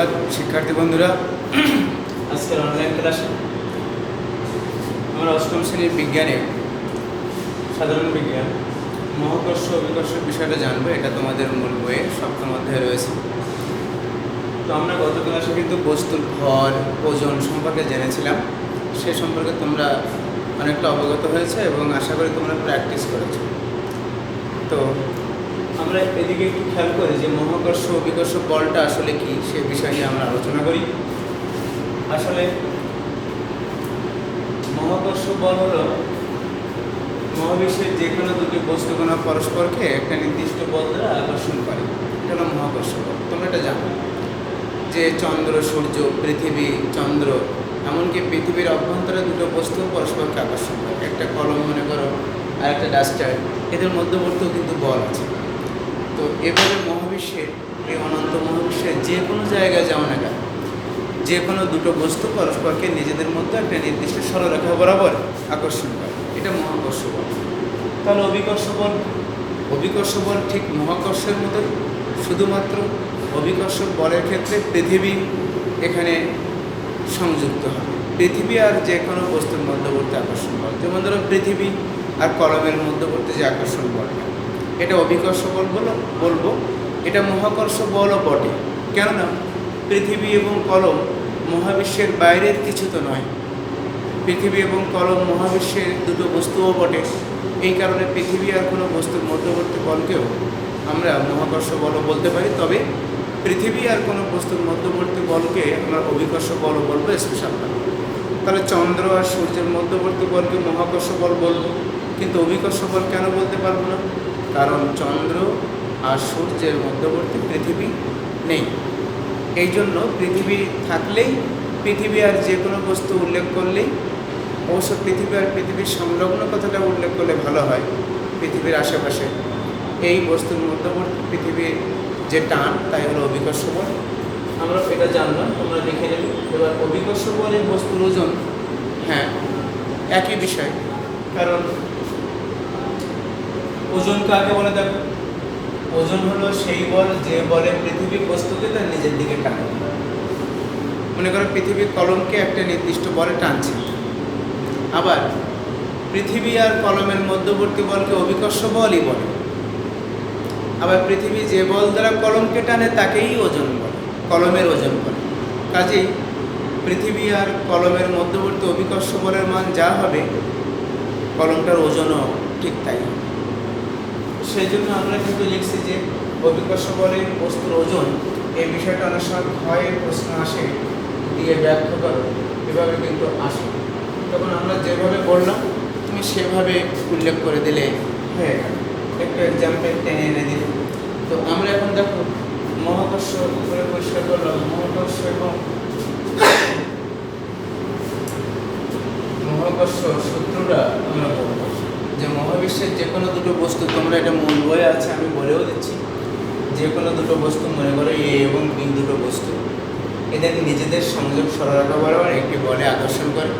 সুপ্রভাত শিক্ষার্থী বন্ধুরা। আজকের অনলাইন ক্লাসে আমরা অষ্টম শ্রেণীর বিজ্ঞানে সাধারণ বিজ্ঞান মহাকর্ষ অভিকর্ষের বিষয়টা জানবো। এটা তোমাদের মূল বইয়ে সপ্তম অধ্যায়ে রয়েছে। তো আমরা গত ক্লাসে কিন্তু বস্তুর ভর ওজন সম্পর্কে জেনেছিলাম। সে সম্পর্কে তোমরা অনেকটা অবগত হয়েছে এবং আশা করি তোমরা প্র্যাকটিস করেছো। তো আমরা এদিকে একটু খেয়াল করি যে মহাকর্ষ অভিকর্ষ বলটা আসলে কি, সে বিষয় নিয়ে আমরা আলোচনা করি। আসলে মহাকর্ষ বল হলো মহাবিশ্বের যে কোনো দুটি বস্তুকণা পরস্পরকে একটা নির্দিষ্ট বল দ্বারা আকর্ষণ করে। এটা হলো মহাকর্ষ বল। তোমরা এটা জানো যে চন্দ্র, সূর্য, পৃথিবী, চন্দ্র, এমনকি পৃথিবীর অভ্যন্তরে দুটো বস্তু পরস্পরকে আকর্ষণ করে। একটা কলম মনে করো আর একটা ডাস্টার, এদের মধ্যবর্তীও কিন্তু বল আছে। তো এভাবে মহাবিশ্বের, এই অনন্ত মহাবিশ্বের যে কোনো জায়গায় যাও না কেন, যে কোনো দুটো বস্তু পরস্পরকে নিজেদের মধ্যে একটা নির্দিষ্ট সরলরেখা বরাবর আকর্ষণ করে। এটা মহাকর্ষ বল। তাহলে অভিকর্ষ বল, অভিকর্ষ বল ঠিক মহাকর্ষের মতোই, শুধুমাত্র অভিকর্ষ বলের ক্ষেত্রে পৃথিবী এখানে সংযুক্ত হবে। পৃথিবী আর যে কোনো বস্তুর মধ্যবর্তী আকর্ষণ বল, যেমন ধরো পৃথিবী আর কলমের মধ্যবর্তী যে আকর্ষণ বলটা, এটা অভিকর্ষ বল বলবো। এটা মহাকর্ষ বলও বটে, কেননা পৃথিবী এবং কলম মহাবিশ্বের বাইরের কিছু তো নয়। পৃথিবী এবং কলম মহাবিশ্বের দুটো বস্তুও বটে। এই কারণে পৃথিবী আর কোনো বস্তুর মধ্যবর্তী বলকেও আমরা মহাকর্ষ বলও বলতে পারি। তবে পৃথিবী আর কোনো বস্তুর মধ্যবর্তী বলকে আমরা অভিকর্ষ বলও বলবো, স্পেশাল বল। তাহলে চন্দ্র আর সূর্যের মধ্যবর্তী বলকে মহাকর্ষ বল বলবো, কিন্তু অভিকর্ষ বল কেন বলতে পারবো না? কারণ চন্দ্র আর সূর্যের মধ্যবর্তী পৃথিবী নেই। এই জন্য পৃথিবী থাকলেই, পৃথিবী আর যে কোনো বস্তু উল্লেখ করলেই, অবশ্য পৃথিবী আর পৃথিবীর সংলগ্ন কথাটা উল্লেখ করলে ভালো হয়। পৃথিবীর আশেপাশে এই বস্তুর মধ্যবর্তী পৃথিবীর যে টান, তাই হলো অভিকর্ষ বল। আমরা এটা জানলাম, তোমরা লিখে নেবে। এবার অভিকর্ষ বল এই বস্তুর ওজন, হ্যাঁ একই বিষয়। কারণ ওজন কাকে বলে দেখো? ওজন হলো সেই বল যে বলে পৃথিবী বস্তুকে তার নিজের দিকে টানে। মনে করো পৃথিবী কলমকে একটা নির্দিষ্ট বলে টানছে, আবার পৃথিবী আর কলমের মধ্যবর্তী বলকে অভিকর্ষ বলই বলে। আবার পৃথিবী যে বল দ্বারা কলমকে টানে তাকেই ওজন বলে, কলমের ওজন বলে। কাজেই পৃথিবী আর কলমের মধ্যবর্তী অভিকর্ষ বলের মান যা হবে, কলমটার ওজনও ঠিক তাই হবে। সেই জন্য আমরা কিন্তু লিখছি যে অভিকর্ষ বলের বস্তুর ওজন। এই বিষয়টা অনেক সময় ভয়ের প্রশ্ন আসে, দিয়ে ব্যাখ্যা করো, এভাবে কিন্তু আসে। তখন আমরা যেভাবে বললাম তুমি সেভাবে উল্লেখ করে দিলে হয়ে গেল। একটু এক্সাম্পল টেনে এনে দিল। তো আমরা এখন দেখো মহাকর্ষ উপরে পরিষ্কার করলাম। মহাকর্ষ এবং মহাকর্ষ সূত্রটা আমরা বলবো যে মহাবিশ্বের যে কোনো দুটো বস্তু, তোমরা এটা মূল বইয়ে আছে, আমি বলেও দিচ্ছি। যে কোনো দুটো বস্তু, মনে করো এ এবং বি দুটো বস্তু, এদের নিজেদের সংযোগ সরলরেখা বরাবর একটি বলে আকর্ষণ করে।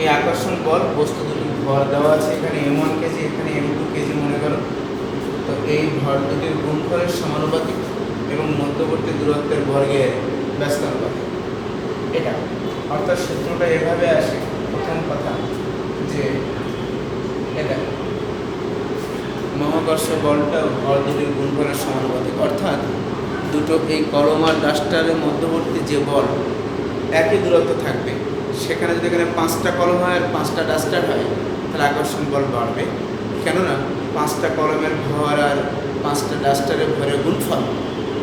এই আকর্ষণ বল বস্তু দুটির ভর দেওয়া আছে, এখানে m1 কেজি, এখানে m2 কেজি মনে করো। তো এই ভর দুটির গুণফলের সমানুপাতিক এবং মধ্যবর্তী দূরত্বের বর্গের ব্যস্তানুপাতিক। এটা অর্থাৎ সূত্রটা এভাবে আসে। প্রথম কথা যে এটা মহাকর্ষ বলটা ভর দুটির গুণফলের সমানুপাতিক, অর্থাৎ দুটো এই কলম আর ডাস্টারের মধ্যবর্তী যে বল একই দূরত্ব থাকবে, সেখানে যদি এখানে 5টা কলম হয় আর 5টা ডাস্টার হয়, তাহলে আকর্ষণ বল বাড়বে। কেননা 5টা কলমের ভর আর 5টা ডাস্টারের ভরের গুণফল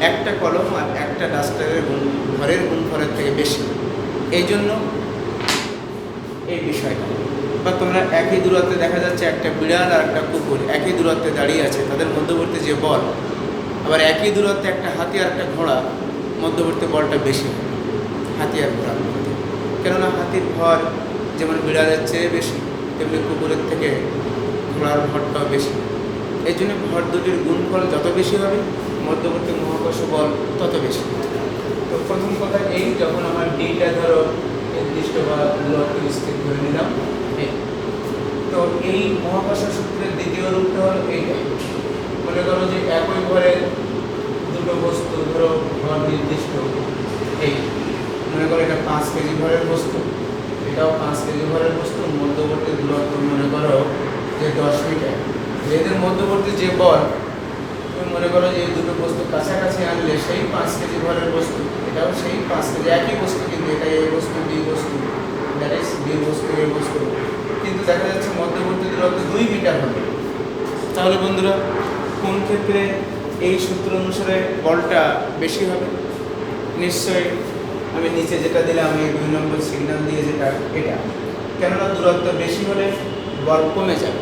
একটা কলম আর একটা ডাস্টারের ভরের গুণফলের থেকে বেশি। এই জন্য এই বিষয়টা। বা তোমরা একই দূরত্বে, দেখা যাচ্ছে একটা বিড়াল আর একটা কুকুর একই দূরত্বে দাঁড়িয়ে আছে, তাদের মধ্যবর্তী যে বল, আবার একই দূরত্বে একটা হাতি আর একটা ঘোড়া, মধ্যবর্তী বলটা বেশি হাতি আর ঘোড়ার মধ্যে। কেননা হাতির ভর যেমন বিড়ালের চেয়ে বেশি, তেমনি কুকুরের থেকে ঘোড়ার ভরটাও বেশি। এই জন্য ভর দুটির গুণফল যত বেশি হবে, মধ্যবর্তী মহাকর্ষ বল তত বেশি। তো প্রথম কথা এই, যখন আমার ডিটা ধরো নির্দিষ্ট বা দূরত্ব স্থির ধরে নিলাম, তো এই মহাকর্ষ সূত্রের দ্বিতীয় রূপটা হলো এইটাই। মনে করো যে একই ভরের দুটো বস্তু, ধরো ভর নির্দিষ্ট এই মনে করো এটা 5 কেজি ভরের বস্তু, এটাও 5 কেজি ভরের বস্তু, মধ্যবর্তী দূরত্ব মনে করো যে 10 মিটার। এদের মধ্যবর্তী যে বল, তুমি মনে করো যে এই দুটো বস্তু কাছাকাছি আনলে সেই 5 কেজি ভরের বস্তু, এটাও সেই 5 কেজি, একই বস্তু কিন্তু এটা এই বস্তু বি বস্তু, দ্যাট ইজ বি বস্তু এ বস্তু, কিন্তু দেখা যাচ্ছে মধ্যবর্তী দূরত্ব 2 মিটার হবে। তাহলে বন্ধুরা কোন ক্ষেত্রে এই সূত্র অনুসারে বলটা বেশি হবে? নিশ্চয়ই আমি নিচে যেটা দিলাম এই 2 নম্বর সিগন্যাল দিয়ে যেটা, এটা কেননা দূরত্ব বেশি হলে বল কমে যাবে।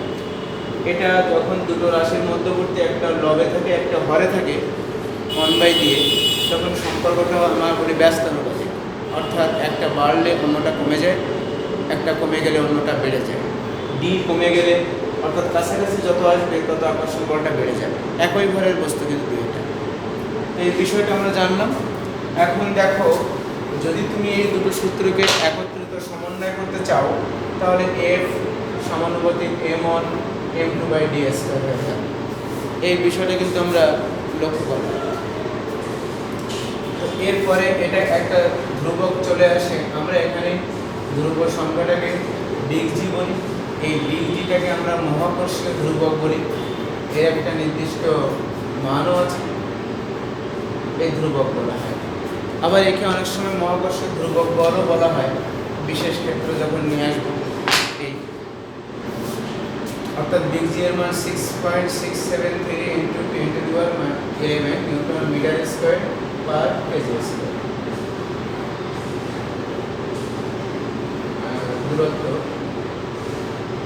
এটা যখন দুটো রাশির মধ্যবর্তী একটা লবে থাকে একটা হরে থাকে 1/, তখন সম্পর্কটা আমরা বলি ব্যস্তানুপাতিক, অর্থাৎ একটা বাড়লে অন্যটা কমে যায়, একটা কমে গেলে অন্যটা বেড়ে যায়। ডি কমে গেলে অর্থাৎ কাছাকাছি যত আসবে তত আকর্ষণ বলটা বেড়ে যাবে। একই ভরের বস্তু কিন্তু দুইটা। এই বিষয়টা আমরা জানলাম। এখন দেখো, যদি তুমি এই দুটো সূত্রকে একত্রিত সমন্বয় করতে চাও তাহলে এফ সমানুপাতিক m1 m2/ds হয়ে যাবে। এই বিষয়টা কিন্তু আমরা লক্ষ্য করব। এরপরে এটা একটা ধ্রুবক চলে আসে, আমরা এখানে ধ্রুব সংখ্যাটাকে বিগ জি বলি। এই বিগ জিটাকে আমরা মহাকর্ষীয় ধ্রুবক বলি, এর একটা নির্দিষ্ট মানও আছে, এই ধ্রুবক বলা হয়। আবার একে অনেক সময় মহাকর্ষীয় ধ্রুবক বলও বলা হয়, বিশেষ ক্ষেত্রে যখন নিয়ে আসবো। এই অর্থাৎ বিগ জি এর মান 6.673 into 10^11 newton metre square per kg square. দূরত্ব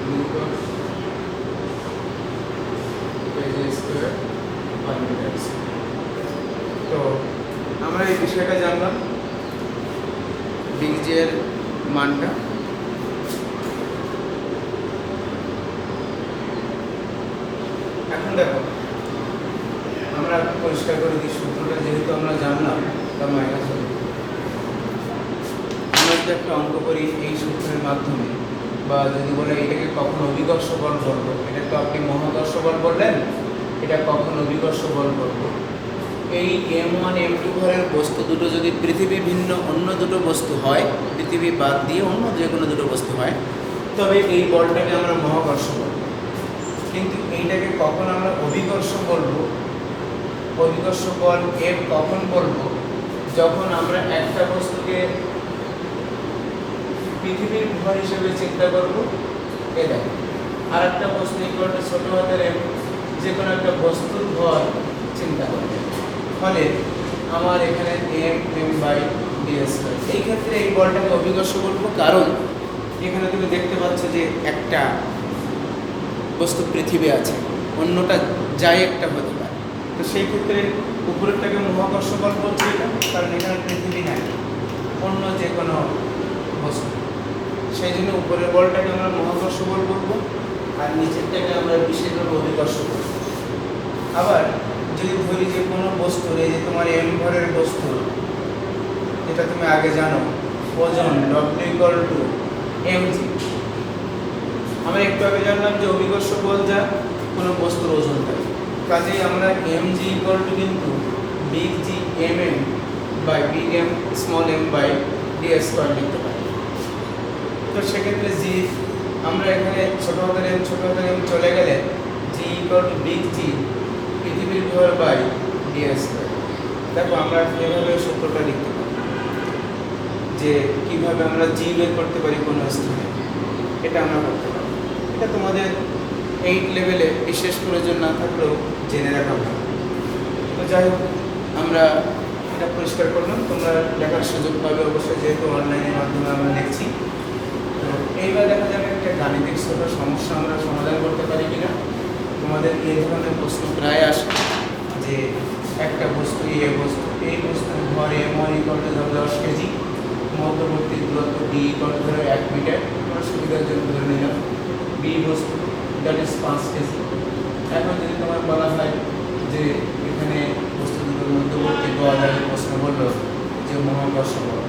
newton kg square per metre square. তো আমরা এই বিষয়টা জানলাম, বিগ জি এর মানটা। এখন দেখো, আমরা পরিষ্কার করে দিই সূত্রটা, যেহেতু আমরা জানলাম তা মাইনাস হবে। আমরা যদি একটা অঙ্ক করি এই সূত্রের মাধ্যমে, বা যদি বলে এটাকে কখন অভিকর্ষ বল বলবো, এটা তো আপনি মহাকর্ষ বল বললেন, এটা কখন অভিকর্ষ বল বলবো। এই m1 m2 ভরের বস্তু দুটো যদি পৃথিবী ভিন্ন অন্য দুটো বস্তু হয়, পৃথিবী বাদ দিয়ে অন্য যে কোনো দুটো বস্তু হয়, তবে এই বলটাকে আমরা মহাকর্ষ বলবো। কিন্তু এইটাকে কখন আমরা অভিকর্ষ বলবো, অভিকর্ষ বল এর কখন বলবো, যখন আমরা একটা বস্তুকে পৃথিবীর ভর হিসেবে চিন্তা করব, এ দেখো, আর একটা বস্তু ইকুয়াল টু ছোট হাতের m, যে কোনো একটা বস্তুর ভর চিন্তা করবে, ফলে আমার এখানে m/ds। এই ক্ষেত্রে এই বলটাকে অভিকর্ষ বলবো, কারণ এখানে তুমি দেখতে পাচ্ছ যে একটা বস্তু পৃথিবী আছে, অন্যটা যাই একটা হতে পারে। তো সেই ক্ষেত্রে উপরেরটাকে মহাকর্ষ বল বলছি, এটা কারণ এখানে পৃথিবী নাই, অন্য যে কোনো বস্তু। সেই জন্য উপরের বলটাকে আমরা মহাকর্ষ বল বলবো, আর নিচেরটাকে আমরা বিশেষভাবে অভিকর্ষ বলবো। আবার যদি ধরি যে কোনো বস্তুর, এই যে তোমার m ভরের বস্তু, এটা তুমি আগে জানো, ওজন W = mg। আমরা একটু আগে জানলাম যে অভিকর্ষ বল যা কোনো বস্তুর ওজন থাকে, কাজেই আমরা mg = কিন্তু big G mm by big m small m by ds লিখতে পারি। তো সেক্ষেত্রে জি, আমরা এখানে ছোট হাতের m চলে গেলে জি = বিগ জি পৃথিবীর ভর বাই ds। দেখো আমরা এভাবে সূত্রটা লিখতে পারি যে কিভাবে আমরা জি বের করতে পারি কোনো স্থানে, এটা আমরা করতে পারি। এটা তোমাদের 8 লেভেলে বিশেষ প্রয়োজন না থাকলেও জেনে রাখা ভালো। তো যাই হোক, আমরা এটা পরিষ্কার করলাম, তোমরা লেখার সুযোগ পাবে অবশ্যই, যেহেতু অনলাইনের মাধ্যমে আমরা দেখছি। তো এইবার দেখা যাবে একটা গাণিতিক ছোট সমস্যা আমরা সমাধান করতে পারি কিনা। তোমাদের এই ধরনের প্রশ্ন প্রায় আসে যে একটা বস্তু, এই বস্তুর ভর m1 = 10 কেজি, মধ্যবর্তী দূরত্ব d = 1 মিটার, আমরা সুবিধার জন্য ধরে নিলাম। বি বস্তু, দ্যাট ইজ 5 কেজি। এখন যদি তোমার বলা হয় যে এখানে বস্তু দুটোর মধ্যবর্তী বল, আগে প্রশ্ন বললো যে মহাকর্ষ বল,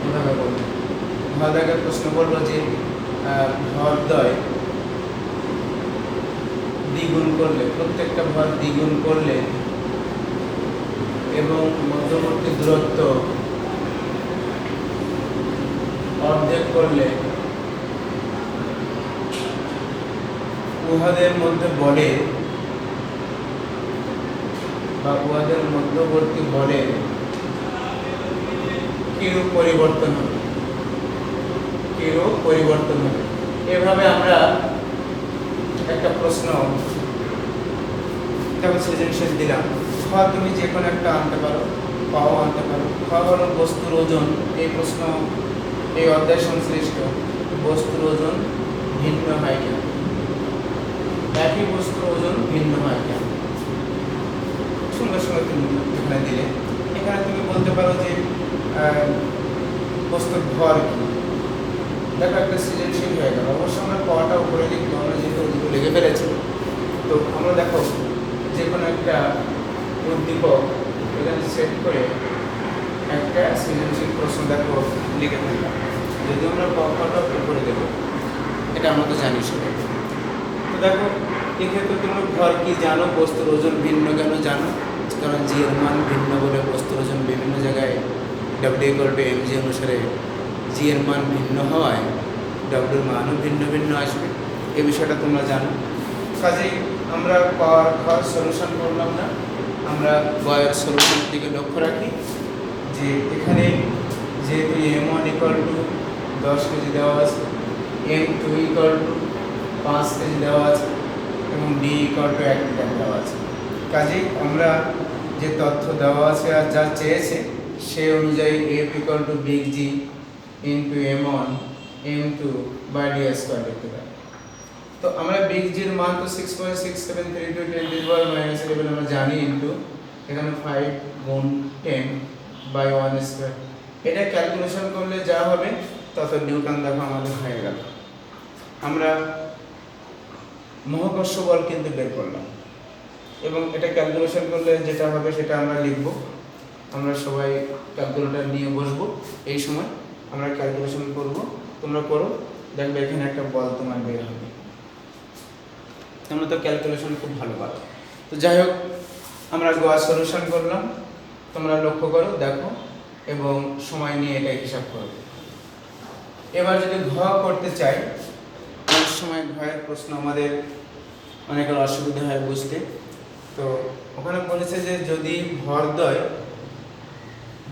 এভাবে বলবে। ভাদাকে প্রশ্ন বললো যে ভরদ্বয় দ্বিগুণ করলে, প্রত্যেকটা ভর দ্বিগুণ করলে এবং মধ্যবর্তী দূরত্ব অর্ধেক করলে উহাদের মধ্যে বলে বা উহাদের মধ্যবর্তী বলে কিরূপ পরিবর্তন হবে, কিরূপ পরিবর্তন হবে। এভাবে আমরা একটা প্রশ্ন সৃজনশীল দিলাম। খ তুমি যে কোনো একটা আনতে পারো, কও আনতে পারো। খ হলো বস্তুর ওজন। এই প্রশ্ন এই অধ্যায় সংশ্লিষ্ট বস্তুর ওজন ভিন্ন হয় কেন, একই বস্তুর ওজন ভিন্ন হয় কেন। সঙ্গে সঙ্গে তুমি এখানে দিলে, এখানে তুমি বলতে পারো যে বস্তুর ভর কি। দেখো একটা সৃজনশীল হয়ে গেল। অবশ্য আমরা কটা উপরে লিখবো, আমরা যেহেতু লিখে ফেলেছি। তো আমরা দেখো যে কোনো একটা উদ্দীপক এখানে সেট করে একটা সৃজনশীল প্রশ্ন দেখো লিখে ফেললাম। যদি আমরা কটা উপরে দেবো, এটা আমরা তো জানি সবাই। তো দেখো এক্ষেত্রে তোমরা ভর কি জানো, বস্তুর ওজন ভিন্ন কেন জানো, কারণ জি এর মান ভিন্ন বলে বস্তুর ওজন বিভিন্ন জায়গায় W=mg অনুসারে জি এর মান ভিন্ন হওয়ায় ডব্লিউর মানও ভিন্ন ভিন্ন আসবে। এই বিষয়টা তোমরা জানো। কাজেই আমরা ঘর সলিউশন করলাম না, আমরা গয়ের সলিউশনের দিকে লক্ষ্য রাখি। যে এখানে যেহেতু m1 = 10 কেজি দেওয়া আছে, m2 = 5 কেজি দেওয়া আছে এবং d = 1 লিটার দেওয়া আছে। কাজেই আমরা যে তথ্য দেওয়া আছে আর যা চেয়েছে সেই অনুযায়ী F = big G into m1 m2 by d² লিখতে পারি। তো আমরা বিগ জির মান তো 6.6732 × 10⁻11 আমরা জানি, ইনটু এখানে 5 গুণ 10 বাই 1²। এটা ক্যালকুলেশন করলে যা হবে তত নিউটন দেখো আমাদের হয়ে গেল। আমরা মহাকর্ষ বল কিন্তু বের করলাম এবং এটা ক্যালকুলেশন করলে যেটা হবে সেটা আমরা লিখব। আমরা সবাই ক্যালকুলেটর নিয়ে বসবো, এই সময় আমরা ক্যালকুলেশন করব। তোমরা করো, দেখবে এখানে একটা বল তোমার বের হবে। তোমরা তো ক্যালকুলেশন খুব ভালো পারো। তো যাই হোক, আমরা গোয়া সলিউশন করলাম। তোমরা লক্ষ্য করো, দেখো এবং সময় নিয়ে এটা হিসাব করো। এবার যদি ঘ করতে চাই, অনেক সময় ঘয়ের প্রশ্ন আমাদের অনেকের অসুবিধা হয় বুঝতে। তো ওখানে বলেছে যে যদি ভরদ্বয়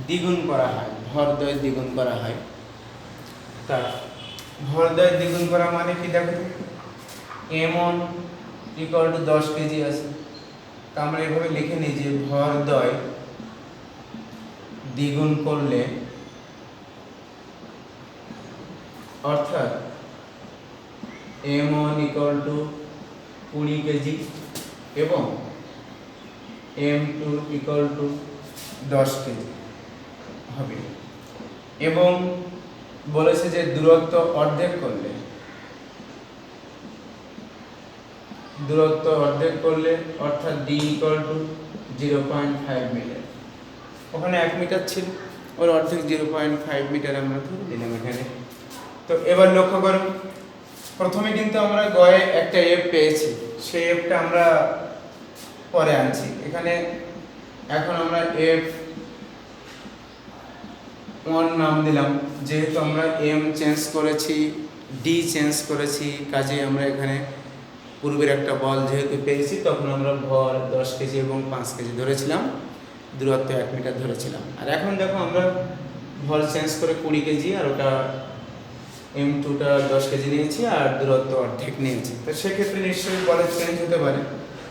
দ্বিগুণ করা হয়, ভরদ্বয় দ্বিগুণ করা হয়, তা ভরদ্বয় দ্বিগুণ করা মানে কি দেখো, m1 = 10 কেজি আছে। তা আমরা এভাবে লিখে নিই যে ভরদ্বয় দ্বিগুণ করলে, অর্থাৎ m1 = 20 কেজি এবং m2 = 10 কেজি হবে। এবং বলেছে যে দূরত্ব অর্ধেক করলে, অর্থাৎ d = 0.5 মিটার। ওখানে 1 মিটার ছিল, ওর অর্ধেক 0.5 মিটার আমরা ধরে দিলাম এখানে। তো এবার লক্ষ্য করো, প্রথমে কিন্তু আমরা গয়ে একটা এফ পেয়েছি, সেই এফটা আমরা পরে আনছি এখানে। এখন আমরা F1 নাম দিলাম, যেহেতু আমরা m চেঞ্জ করেছি, d চেঞ্জ করেছি, কাজে আমরা এখানে পূর্বের একটা বল যেহেতু পেয়েছি, তখন আমরা ভর 10 কেজি এবং 5 কেজি ধরেছিলাম, দূরত্ব 1 মিটার ধরেছিলাম। আর এখন দেখো আমরা ভর চেঞ্জ করে 20 কেজি আর ওটা m2টা 10 কেজি নিয়েছি আর দূরত্ব অর্ধেক নিয়েছি। তো সেক্ষেত্রে নিশ্চয়ই বলের চেঞ্জ হতে পারে।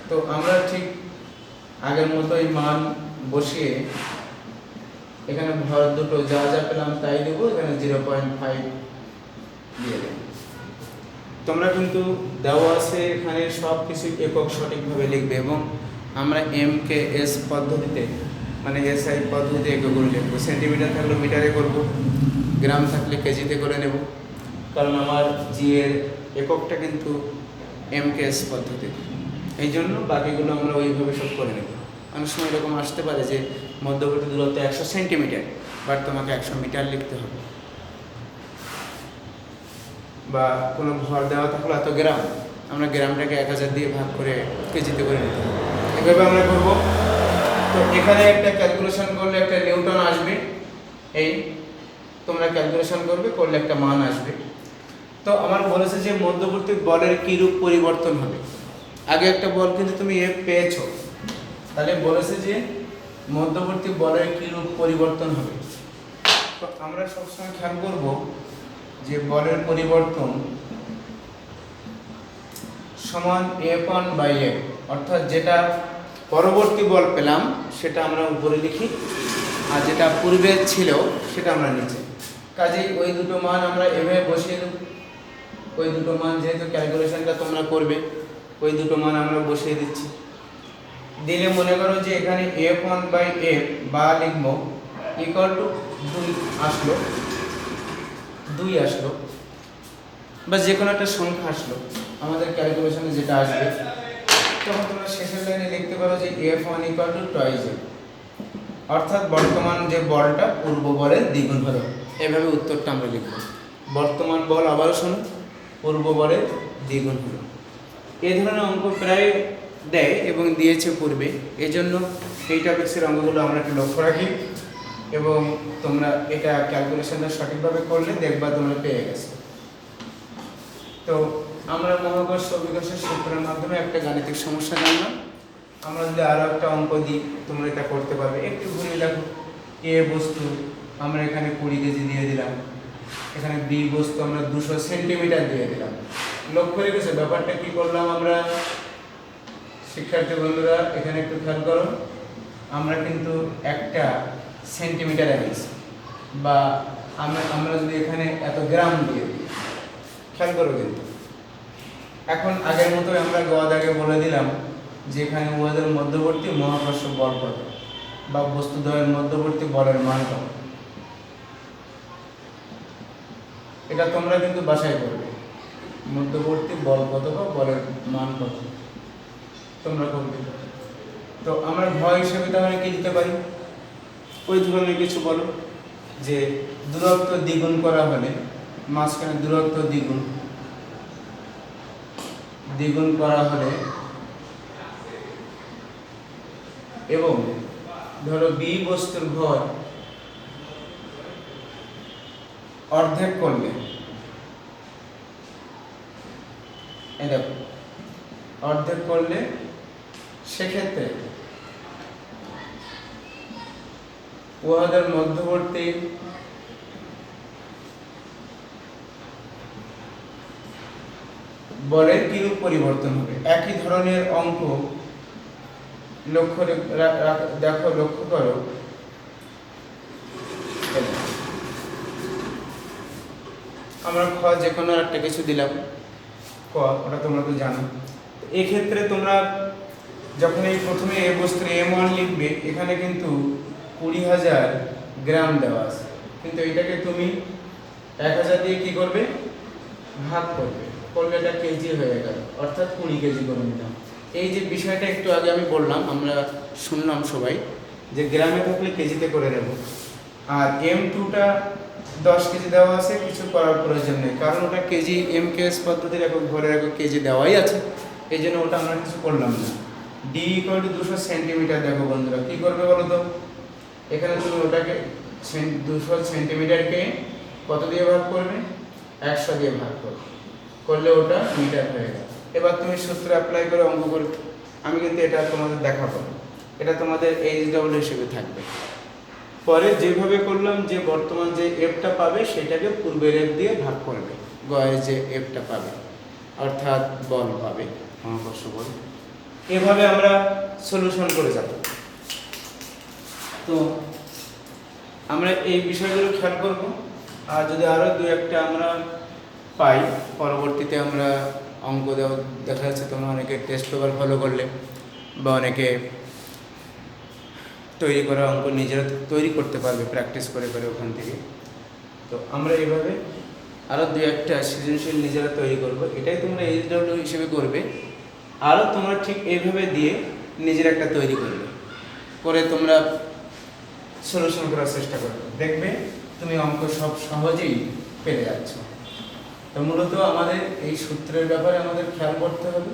তো আমরা ঠিক আগের মতোই মান বসিয়ে এখানে ভর দুটো যা যা পেলাম তাই দেবো, এখানে 0.5 দিয়ে দেবো। তোমরা কিন্তু দেওয়া আছে এখানে সব কিছু একক সঠিকভাবে লিখবে এবং আমরা m কে s পদ্ধতিতে, মানে SI পদ্ধতিতে একক করে লিখবো। সেন্টিমিটার থাকলে মিটারে করব, গ্রাম থাকলে কেজিতে করে নেব, কারণ আমার জি এর এককটা কিন্তু m কে s পদ্ধতি। এই জন্য বাকিগুলো আমরা ওইভাবে সব করে নেব। অনেক সময় এরকম আসতে পারে যে মধ্যবর্তী দূরত্ব 100 সেন্টিমিটার, বাট তোমাকে 100 মিটার লিখতে হবে, বা কোনো ভর দেওয়া থাকলে এত গ্রাম, আমরা গ্রামটাকে 1000 দিয়ে ভাগ করে কেজিতে করে নিতে হবে। এভাবে আমরা করব। তো তো এখানে একটা ক্যালকুলেশন করলে একটা নিউটন আসবে, এই তোমরা ক্যালকুলেশন করবে, করলে একটা মান আসবে। তো আমার বলেছে যে মধ্যবর্তী বলের কিরূপ পরিবর্তন হবে। আগে একটা বল কিন্তু তুমি এ পেয়েছো, তাহলে বলেছে যে মধ্যবর্তী বলের কিরূপ পরিবর্তন হবে। তো আমরা সবসময় খেয়াল করব যে বলের পরিবর্তন সমান F1/F, অর্থাৎ যেটা পরবর্তী বল পেলাম সেটা আমরা উপরে লিখি, আর যেটা পূর্বে ছিল সেটা আমরা নিচে। কাজেই ওই দুটো মান আমরা এভাবে বসিয়ে দেব। ওই দুটো মান যেহেতু ক্যালকুলেশনটা তোমরা করবে, ওই দুটো মান আমরা বসিয়ে দিচ্ছি। দিলে মনে করো যে এখানে F1/F বা লিখব ইকুয়াল টু 2 আসলো, 2 আসলো, বা যে কোনো একটা সংখ্যা আসলো আমাদের ক্যালকুলেশনে যেটা আসবে, তখন তোমরা শেষের লাইনে লিখতে পারো যে F1 equal to twice F, অর্থাৎ বর্তমান যে বলটা পূর্ব বলের দ্বিগুণ হলো। এভাবে উত্তরটা আমরা লিখব, বর্তমান বল আবারও শোনো পূর্ব বলের দ্বিগুণ হলো। এই ধরনের অঙ্ক প্রায় দেয় এবং দিয়েছে পূর্বে, এজন্য এই টপিক্সের অঙ্কগুলো আমরা একটু লক্ষ্য রাখি এবং তোমরা এটা ক্যালকুলেশনটা সঠিকভাবে করলে দেখবা তোমরা পেয়ে গেছো। তো আমরা মহাকর্ষ বিকাশের সূত্রের মাধ্যমে একটা গাণিতিক সমস্যা জানলাম। আমরা যদি আরও একটা অঙ্ক দিই তোমরা এটা করতে পারবে। একটু ঘুরে দেখো, এ বস্তু আমরা এখানে 20 কেজি দিয়ে দিলাম, এখানে বি বস্তু আমরা 200 সেন্টিমিটার দিয়ে দিলাম। লক্ষ্য রেখেছে ব্যাপারটা কি করলাম আমরা? শিক্ষার্থী বন্ধুরা এখানে একটু খেয়াল করো, আমরা কিন্তু একটা সেন্টিমিটার এনেছি, বা আমরা যদি এখানে এত গ্রাম দিয়ে দিই, খেয়াল করো কিন্তু। এখন আগের মতো আমরা আগে বলে দিলাম যে এখানে উহাদের মধ্যবর্তী মহাকর্ষ বল কত, বা বস্তুদ্বয়ের মধ্যবর্তী বলের মান কত, এটা তোমরা কিন্তু বাসায় করবে। মধ্যবর্তী বল কত বা বলের মান কত তোমরা করবে। তো আমরা ভয় হিসেবে তাহলে কি দিতে পারি? ওই ধরনের কিছু বলো, যে দূরত্ব দ্বিগুণ করা হলে, মাঝখানে দূরত্ব দ্বিগুণ করা হলে এবং ধরো বি বস্তুর ভর অর্ধেক করলে, এই দেখো অর্ধেক করলে সেক্ষেত্রে উহাদের মধ্যবর্তী বলের কিরূপ পরিবর্তন হবে। একই ধরনের অঙ্ক লক্ষ্য করো, আমরা খ যে কোনো একটা কিছু দিলাম, ক ওটা তোমরা তো জানো। এক্ষেত্রে তোমরা যখন এই প্রথমে এ বস্তুর M1 লিখবে, এখানে কিন্তু 20,000 গ্রাম দেওয়া আছে, কিন্তু এটাকে তুমি 1000 দিয়ে কি করবে? ভাগ করবে, এটা কেজি হয়ে গেল, অর্থাৎ 20 কেজি করে নিলাম। এই যে বিষয়টা একটু আগে আমি বললাম, আমরা শুনলাম সবাই যে গ্রামে থাকলে কেজিতে করে নেব, আর M2টা 10 কেজি দেওয়া আছে, কিছু করার প্রয়োজন নেই, কারণ ওটা কেজি MKS পদ্ধতির একক ঘরের একক কেজি দেওয়াই আছে, এই জন্য ওটা আমরা কিছু করলাম না। D = 200 centimetre. দেখো বন্ধুরা কি করবে বলো তো, এখানে তুমি ওটাকে 200 সেন্টিমিটারকে কত দিয়ে ভাগ করবে? 100 দিয়ে ভাগ করলে ওটা মিটার হয়ে গেল। এবার তুমি সূত্র অ্যাপ্লাই করে অঙ্ক করবে। আমি কিন্তু এটা তোমাদের দেখাবো, এটা তোমাদের HW হিসেবে থাকবে। পরে যেভাবে করলাম, যে বর্তমান যে এফটা পাবে সেটাকে পূর্বের এফ দিয়ে ভাগ করবে, গয়ে যে এফটা পাবে অর্থাৎ বল পাবে, মহাকর্ষ বল। এভাবে আমরা সলিউশন করে যাব। তো আমরা এই বিষয়গুলো খেয়াল করব, আর যদি আরও দু একটা আমরা পাই পরবর্তীতে আমরা অঙ্ক দেখা যাচ্ছে তোমরা অনেকে টেস্ট পেপার ফলো করলে, বা অনেকে তৈরি করা অঙ্ক নিজেরা তৈরি করতে পারবে প্র্যাকটিস করে করে ওখান থেকে। তো আমরা এইভাবে আরও দু একটা সৃজনশীল নিজেরা তৈরি করব, এটাই তোমরা HW হিসেবে করবে। আরও তোমরা ঠিক এইভাবে দিয়ে নিজের একটা তৈরি করবে, করে তোমরা সলিউশন করার চেষ্টা করবে, দেখবে তুমি অঙ্ক সব সহজেই পেরে যাচ্ছ। তো মূলত আমাদের এই সূত্রের ব্যাপারে আমাদের খেয়াল করতে হবে,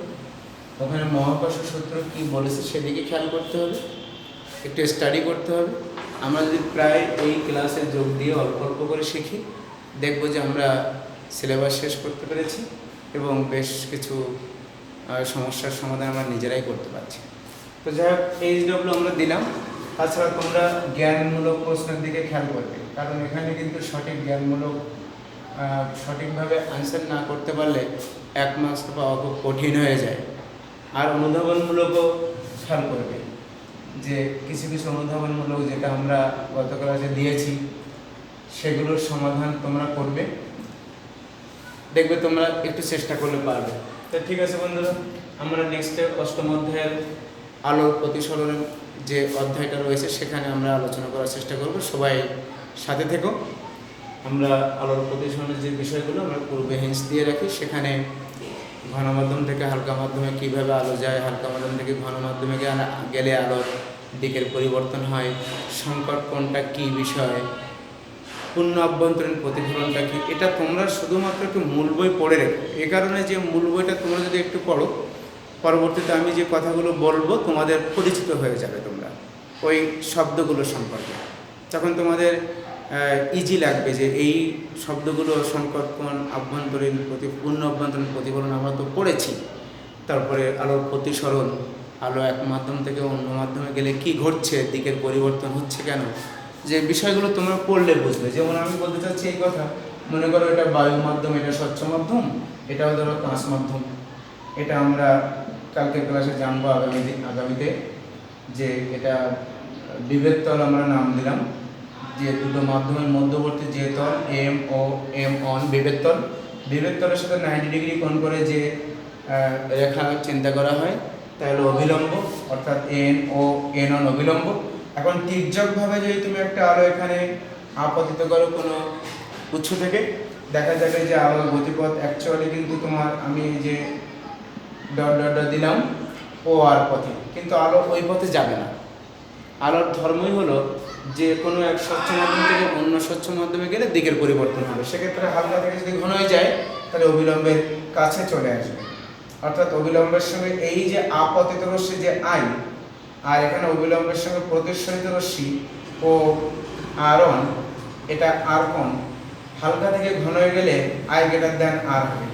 ওখানে মহাকর্ষ সূত্র কি বলেছে সেদিকে খেয়াল করতে হবে, একটু স্টাডি করতে হবে। আমরা যদি প্রায় এই ক্লাসে যোগ দিয়ে অল্প অল্প করে শিখি, দেখবো যে আমরা সিলেবাস শেষ করতে পেরেছি এবং বেশ কিছু সমস্যার সমাধান আমরা নিজেরাই করতে পারছি। তো যাই হোক, এইচডব্লিউ আমরা দিলাম। তাছাড়া তোমরা জ্ঞানমূলক প্রশ্নের দিকে খেয়াল করবে, কারণ এখানে কিন্তু জ্ঞানমূলক সঠিকভাবে আনসার না করতে পারলে 1 মার্কস পাওয়া খুব কঠিন হয়ে যায়। আর অনুধাবনমূলকও খেয়াল করবে, যে কিছু কিছু অনুধাবনমূলক যেটা আমরা গত ক্লাসে দিয়েছি সেগুলোর সমাধান তোমরা করবে, দেখবে তোমরা একটু চেষ্টা করলে পারবে। তো ঠিক আছে বন্ধুরা, আমরা নেক্সটে 8ম অধ্যায়ের আলোর প্রতিসরণের যে অধ্যায়টা রয়েছে সেখানে আমরা আলোচনা করার চেষ্টা করব। সবাই সাথে থেকো। আমরা আলোর প্রতিসরণের যে বিষয়গুলো আমরা পূর্বে হিন্টস দিয়ে রাখি, সেখানে ঘন মাধ্যম থেকে হালকা মাধ্যমে কীভাবে আলো যায়, হালকা মাধ্যম থেকে ঘন মাধ্যমে গেলে আলোর দিকের পরিবর্তন হয়, সংকট কোণটা কী বিষয়, পূর্ণ অভ্যন্তরীণ প্রতিফলনটা কী, এটা তোমরা শুধুমাত্র একটু মূল বই পড়ে রেখো। এ কারণে যে মূল বইটা তোমরা যদি একটু পড়ো, পরবর্তীতে আমি যে কথাগুলো বলবো তোমাদের পরিচিত হয়ে যাবে তোমরা ওই শব্দগুলো সম্পর্কে। তখন তোমাদের ইজি লাগবে যে এই শব্দগুলো সংকট কোণ, অভ্যন্তরীণ পূর্ণ অভ্যন্তরীণ প্রতিফলন আমরা তো পড়েছি। তারপরে আলোর প্রতিসরণ, আলো এক মাধ্যম থেকে অন্য মাধ্যমে গেলে কি ঘটছে, দিকের পরিবর্তন হচ্ছে কেন, যে বিষয়গুলো তোমরা পড়লে বুঝবে। যেমন আমি বলতে চাচ্ছি এই কথা, মনে করো এটা বায়ু মাধ্যম, এটা স্বচ্ছ মাধ্যম, এটাও ধরো কাঁচ মাধ্যম। এটা আমরা কালকের ক্লাসে জানবো আগামীতে, যে এটা বিভেদ তল আমরা নাম দিলাম, যে দুটো মাধ্যমের মধ্যবর্তী যে তল এম ও এম অন বিভেদ তল, বিভেদ তলের সাথে 90 ডিগ্রি কোণ করে যে রেখা চিন্তা করা হয় তাহলে অভিলম্ব, অর্থাৎ এন ও এন অন অভিলম্ব। এখন তির্যকভাবে যদি তুমি একটা আলো এখানে আপতিত করো কোনো উৎস থেকে, দেখা যাবে যে আলোর গতিপথ অ্যাকচুয়ালি কিন্তু তোমার আমি যে ডট ডট ডট দিলাম ও আর পথে, কিন্তু আলো ওই পথে যাবে না। আলোর ধর্মই হলো যে কোনো এক স্বচ্ছ মাধ্যম থেকে অন্য স্বচ্ছ মাধ্যমে গেলে দিকের পরিবর্তন হবে। সেক্ষেত্রে হালকা থেকে যদি ঘন হয়ে যায় তাহলে অবিলম্বের কাছে চলে আসবে। অর্থাৎ অবিলম্বের সঙ্গে এই যে আপতিত রশ্মি যে আই, আর এখানে অবিলম্বের সঙ্গে প্রতিসরিত রশ্মি ও আর অন, এটা আর কোণ, হালকা থেকে ঘন হয়ে গেলে আই গ্রেটার দ্যান আর হবে।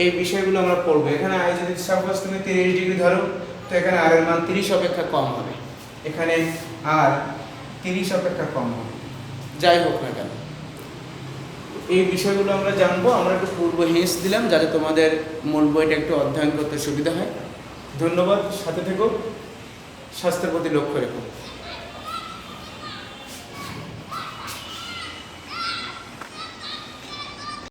এই বিষয়গুলো আমরা পড়বো। এখানে আই যদি সাপোজ তুমি 30 ডিগ্রি ধরো, তো এখানে আর এর মান 30 অপেক্ষা কম হবে, এখানে আর 30 অপেক্ষা কম হবে, যাই হোক না কেন। এই বিষয়গুলো আমরা জানবো। আমরা একটু পূর্ব হিন্টস দিলাম যাতে তোমাদের মূল বইটা একটু অধ্যয়ন করতে সুবিধা হয়। ধন্যবাদ, সাথে থেকো, স্বাস্থ্যের প্রতি লক্ষ্য রেখো।